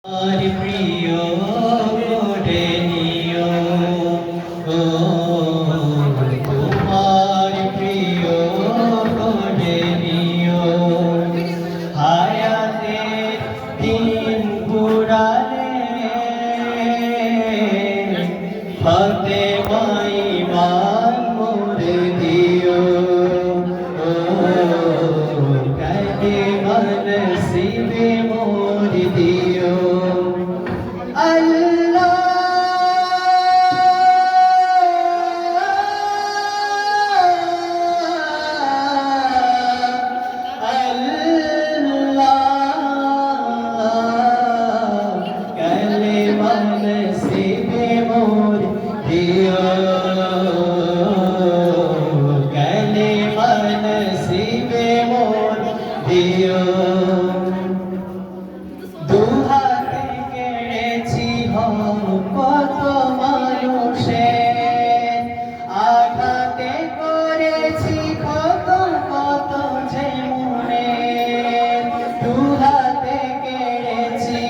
আর প্রিয় করে নিও তোমার প্রিয় করে নিও হায়াতে দিন পুরানে হতে মাইমান মোরে দিও কালে নসিবে মোর দিও আল্লাহ কালেমা নসিবে মোর দিও কালেমা নসিবে মোর দিও দুহাতে কেড়েছি কত মানুষের আঘাতে করেছি কত কত যে মনে দুহাতে কেড়েছি